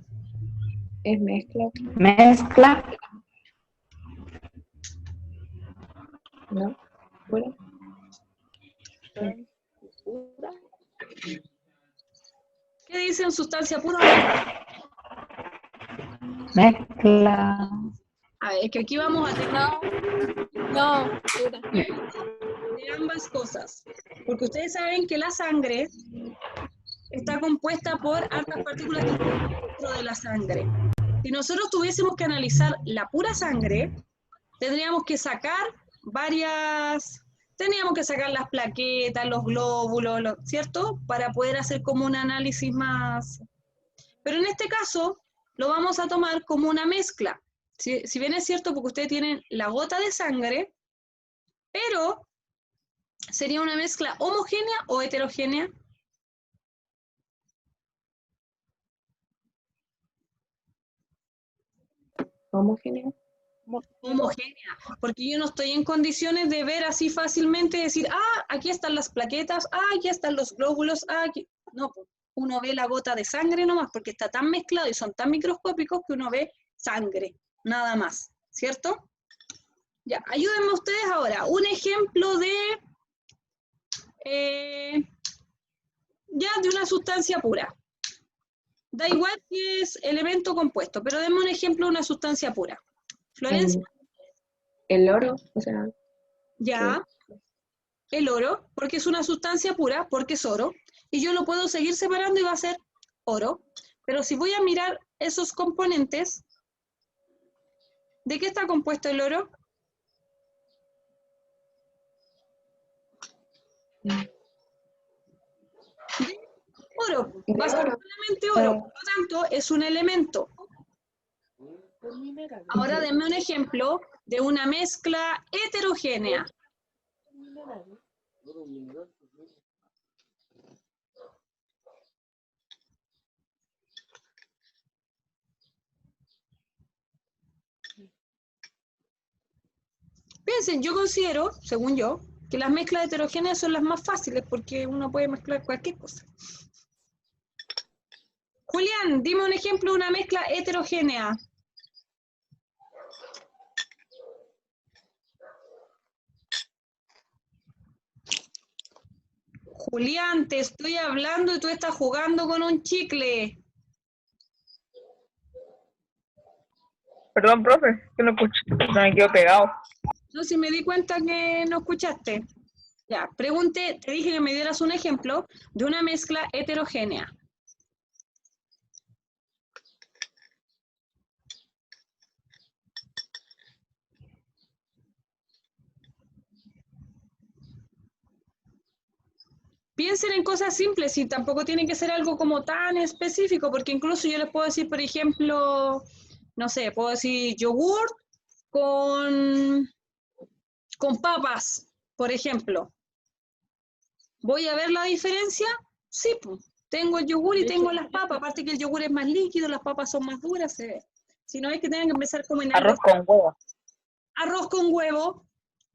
Es mezcla. Mezcla. ¿No? Pura. ¿Qué dicen sustancia pura o mezcla? Mezcla. A ver, es que aquí vamos a tener No, pura. de ambas cosas. Porque ustedes saben que la sangre está compuesta por hartas partículas dentro de la sangre. Si nosotros tuviésemos que analizar la pura sangre, tendríamos que sacar teníamos que sacar las plaquetas, los glóbulos, ¿cierto? Para poder hacer como un análisis más. Pero en este caso, lo vamos a tomar como una mezcla. Si bien es cierto, porque ustedes tienen la gota de sangre, pero ¿sería una mezcla homogénea o heterogénea? Homogénea. Homogénea, porque yo no estoy en condiciones de ver así fácilmente, decir, aquí están las plaquetas, aquí están los glóbulos, aquí. No, uno ve la gota de sangre nomás, porque está tan mezclado y son tan microscópicos que uno ve sangre, nada más, ¿cierto? Ya, ayúdenme ustedes ahora, un ejemplo de una sustancia pura. Da igual si es elemento compuesto, pero denme un ejemplo de una sustancia pura. Florencia. El oro, o sea. Ya, el oro, porque es una sustancia pura, porque es oro, y yo lo puedo seguir separando y va a ser oro, pero si voy a mirar esos componentes, ¿de qué está compuesto el oro? De oro, va a ser solamente oro, por lo tanto es un elemento. Ahora denme un ejemplo de una mezcla heterogénea. Fíjense, yo considero, según yo, que las mezclas heterogéneas son las más fáciles porque uno puede mezclar cualquier cosa. Julián, dime un ejemplo de una mezcla heterogénea. Julián, te estoy hablando y tú estás jugando con un chicle. Perdón, profe, que no escuché, me quedo pegado. No, si me di cuenta que no escuchaste. Ya, pregunté, te dije que me dieras un ejemplo de una mezcla heterogénea. Piensen en cosas simples y tampoco tiene que ser algo como tan específico, porque incluso yo les puedo decir, por ejemplo, no sé, puedo decir yogur con papas, por ejemplo. ¿Voy a ver la diferencia? Sí, pues. Tengo el yogur y tengo las papas, aparte que el yogur es más líquido, las papas son más duras, se ve. Si no es que tengan que empezar como en Arroz con huevo. Arroz con huevo.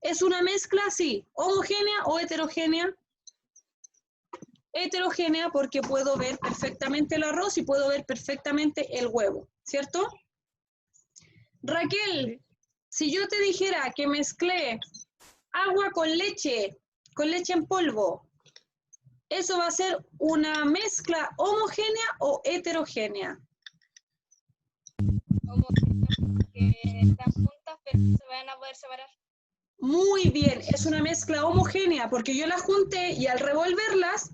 ¿Es una mezcla? Sí. ¿Homogénea o heterogénea? Heterogénea porque puedo ver perfectamente el arroz y puedo ver perfectamente el huevo, ¿cierto? Raquel, si yo te dijera que mezclé agua con leche en polvo, ¿eso va a ser una mezcla homogénea o heterogénea? Porque están juntas, pero no se van a poder separar. Muy bien, es una mezcla homogénea porque yo las junté y al revolverlas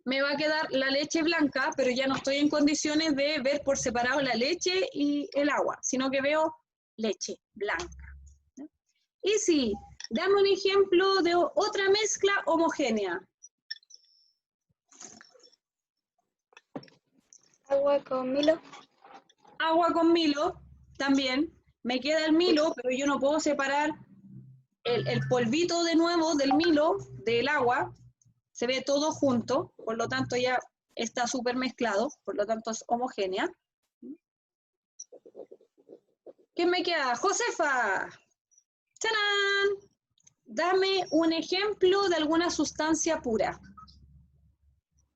me va a quedar la leche blanca, pero ya no estoy en condiciones de ver por separado la leche y el agua, sino que veo leche blanca. Y sí, dame un ejemplo de otra mezcla homogénea. Agua con Milo. Agua con Milo, también. Me queda el Milo, pero yo no puedo separar el polvito de nuevo del Milo, del agua. Se ve todo junto, por lo tanto ya está súper mezclado, por lo tanto es homogénea. ¿Qué me queda? ¡Josefa! ¡Tarán! Dame un ejemplo de alguna sustancia pura.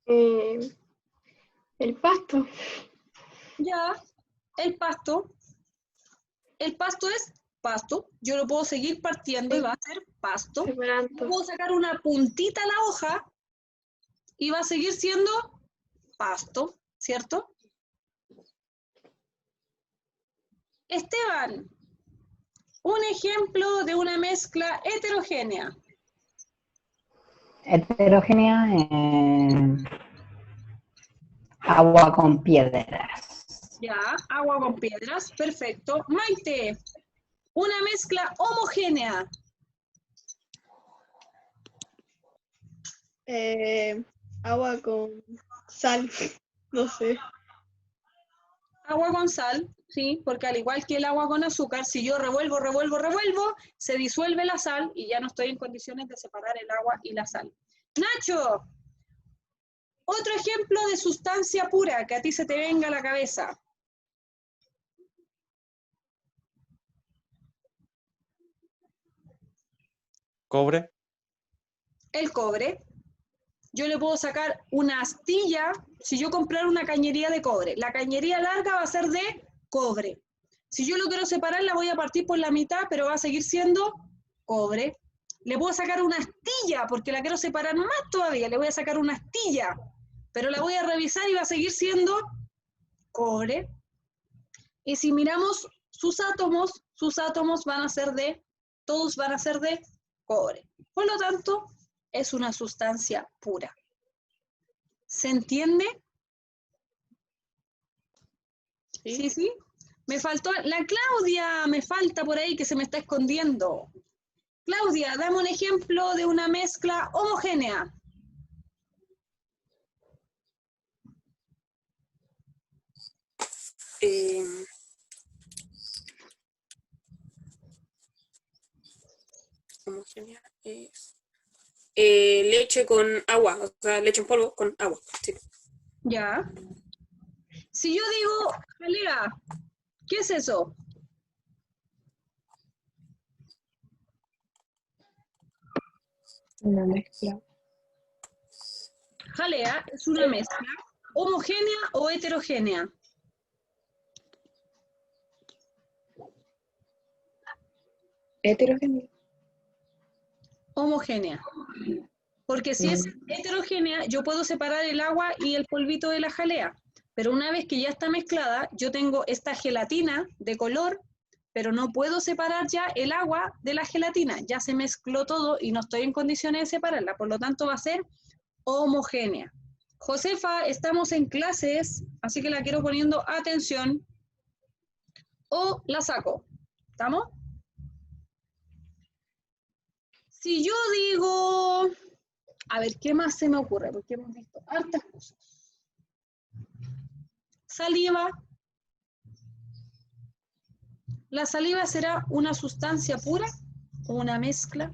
El pasto. Ya, el pasto. El pasto es pasto. Yo lo puedo seguir partiendo y va a ser pasto. Yo Separando. puedo sacar una puntita a la hoja y va a seguir siendo pasto, ¿cierto? Esteban, un ejemplo de una mezcla heterogénea. Heterogénea, agua con piedras. Ya, agua con piedras, perfecto. Maite, una mezcla homogénea. Agua con sal. No sé. Agua con sal, sí, porque al igual que el agua con azúcar, si yo revuelvo, se disuelve la sal y ya no estoy en condiciones de separar el agua y la sal. Nacho, otro ejemplo de sustancia pura que a ti se te venga a la cabeza. Cobre. El cobre. Yo le puedo sacar una astilla, si yo comprara una cañería de cobre, la cañería larga va a ser de cobre. Si yo lo quiero separar, la voy a partir por la mitad, pero va a seguir siendo cobre. Le puedo sacar una astilla, porque la quiero separar más todavía, le voy a sacar una astilla, pero la voy a revisar y va a seguir siendo cobre. Y si miramos sus átomos van a ser todos van a ser de cobre. Por lo tanto, es una sustancia pura. ¿Se entiende? Sí, sí. Me faltó, la Claudia me falta por ahí que se me está escondiendo. Claudia, dame un ejemplo de una mezcla homogénea. Homogénea es leche con agua, o sea, leche en polvo con agua. Sí. Ya. Si yo digo jalea, ¿qué es eso? Una mezcla. Jalea es una mezcla homogénea o heterogénea. Heterogéneo. Homogénea. Porque si es heterogénea, yo puedo separar el agua y el polvito de la jalea. Pero una vez que ya está mezclada, yo tengo esta gelatina de color, pero no puedo separar ya el agua de la gelatina. Ya se mezcló todo y no estoy en condiciones de separarla. Por lo tanto, va a ser homogénea. Josefa, estamos en clases, así que la quiero poniendo atención. O la saco. ¿Estamos? Si yo digo... A ver, ¿qué más se me ocurre? Porque hemos visto hartas cosas. Saliva. ¿La saliva será una sustancia pura o una mezcla?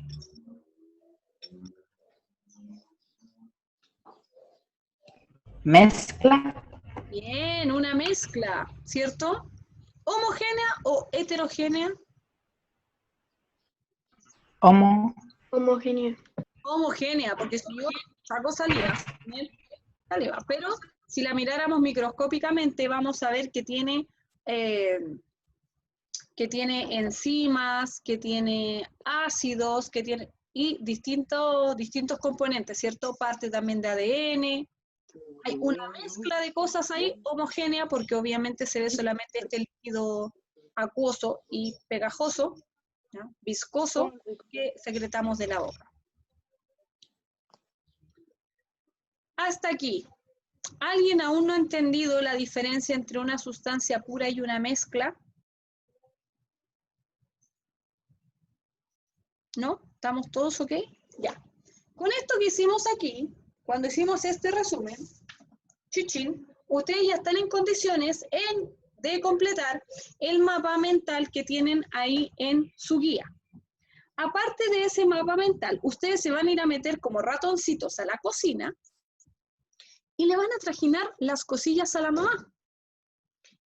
Mezcla. Bien, una mezcla, ¿cierto? ¿Homogénea o heterogénea? Homogénea. Homogénea, porque si yo saco saliva, pero si la miráramos microscópicamente vamos a ver que tiene enzimas, que tiene ácidos, que tiene y distintos componentes, ¿cierto? Parte también de ADN. Hay una mezcla de cosas ahí homogénea porque obviamente se ve solamente este líquido acuoso y pegajoso, ¿no? Viscoso, que secretamos de la boca. Hasta aquí. ¿Alguien aún no ha entendido la diferencia entre una sustancia pura y una mezcla? ¿No? ¿Estamos todos ok? Ya. Con esto que hicimos aquí, cuando hicimos este resumen, chichín, ustedes ya están en condiciones de completar el mapa mental que tienen ahí en su guía. Aparte de ese mapa mental, ustedes se van a ir a meter como ratoncitos a la cocina y le van a trajinar las cosillas a la mamá.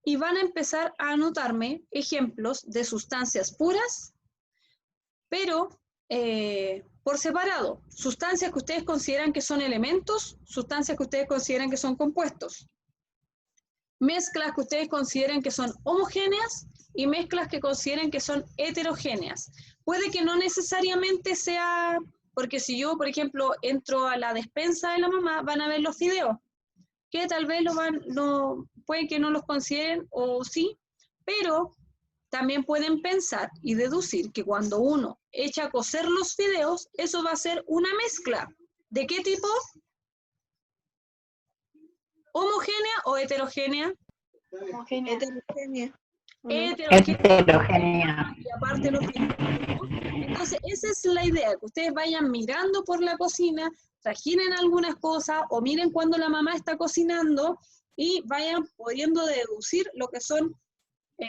Y van a empezar a anotarme ejemplos de sustancias puras, pero por separado. Sustancias que ustedes consideran que son elementos, sustancias que ustedes consideran que son compuestos. Mezclas que ustedes consideren que son homogéneas y mezclas que consideren que son heterogéneas. Puede que no necesariamente sea, porque si yo, por ejemplo, entro a la despensa de la mamá, van a ver los fideos, que tal vez puede que no los consideren o sí, pero también pueden pensar y deducir que cuando uno echa a cocer los fideos, eso va a ser una mezcla. ¿De qué tipo? ¿Homogénea o heterogénea? Homogénea. Heterogénea. Heterogénea. Y aparte los fideos. Entonces, esa es la idea, que ustedes vayan mirando por la cocina, trajinen algunas cosas o miren cuando la mamá está cocinando y vayan pudiendo deducir lo que son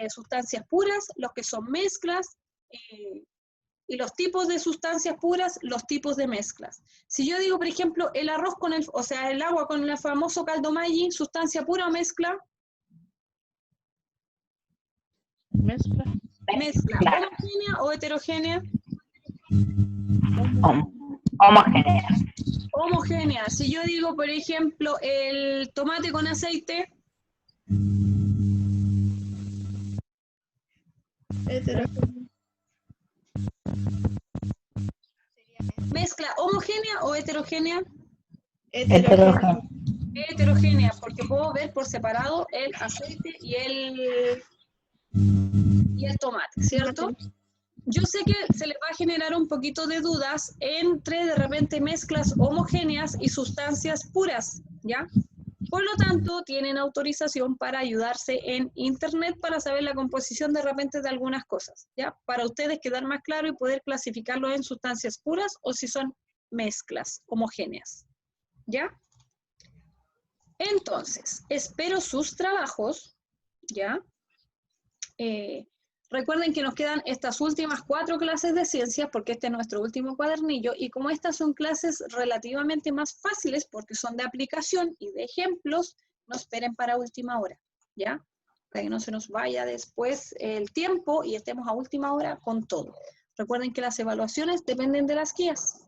sustancias puras, los que son mezclas, y los tipos de sustancias puras, los tipos de mezclas. Si yo digo, por ejemplo, el arroz con el agua con el famoso caldo Maggi, ¿sustancia pura o mezcla? Mezcla. Mezcla. ¿Homogénea o heterogénea? Homogénea. Homogénea. Si yo digo, por ejemplo, el tomate con aceite. Heterogénea. ¿Mezcla homogénea o heterogénea? Heterogénea. Heterogénea, porque puedo ver por separado el aceite y el tomate, ¿cierto? Yo sé que se les va a generar un poquito de dudas entre, de repente, mezclas homogéneas y sustancias puras, ¿ya? Por lo tanto, tienen autorización para ayudarse en internet para saber la composición de repente de algunas cosas, ¿ya? Para ustedes quedar más claro y poder clasificarlo en sustancias puras o si son mezclas homogéneas, ¿ya? Entonces, espero sus trabajos, ¿ya? Recuerden que nos quedan estas últimas 4 clases de ciencias porque este es nuestro último cuadernillo y como estas son clases relativamente más fáciles porque son de aplicación y de ejemplos, no esperen para última hora, ¿ya? Para que no se nos vaya después el tiempo y estemos a última hora con todo. Recuerden que las evaluaciones dependen de las guías.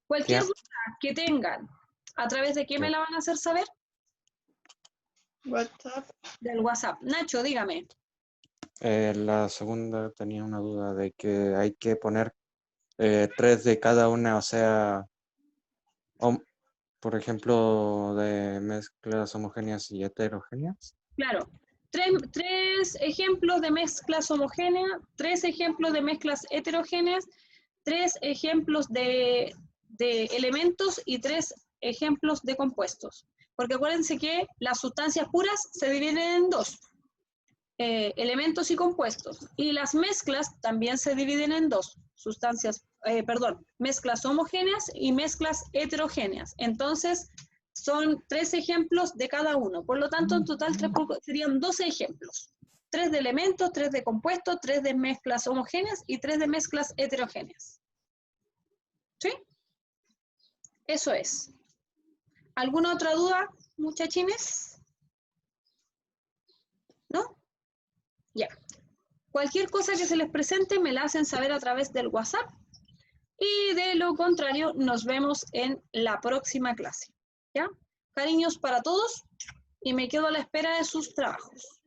Cualquier Ya. duda que tengan, ¿a través de qué me Ya. la van a hacer saber? WhatsApp. Del WhatsApp. Nacho, dígame. La segunda tenía una duda de que hay que poner 3 de cada una, o sea, por ejemplo, de mezclas homogéneas y heterogéneas. Claro. Tres ejemplos de mezclas homogéneas, 3 ejemplos de mezclas heterogéneas, 3 ejemplos de elementos y 3 ejemplos de compuestos. Porque acuérdense que las sustancias puras se dividen en 2. Elementos y compuestos. Y las mezclas también se dividen en 2. Mezclas homogéneas y mezclas heterogéneas. Entonces, son 3 ejemplos de cada uno. Por lo tanto, en total serían 12 ejemplos. 3 de elementos, 3 de compuestos, 3 de mezclas homogéneas y 3 de mezclas heterogéneas. ¿Sí? Eso es. ¿Alguna otra duda, muchachines? ¿No? Ya. Cualquier cosa que se les presente me la hacen saber a través del WhatsApp y de lo contrario nos vemos en la próxima clase. ¿Ya? Cariños para todos y me quedo a la espera de sus trabajos.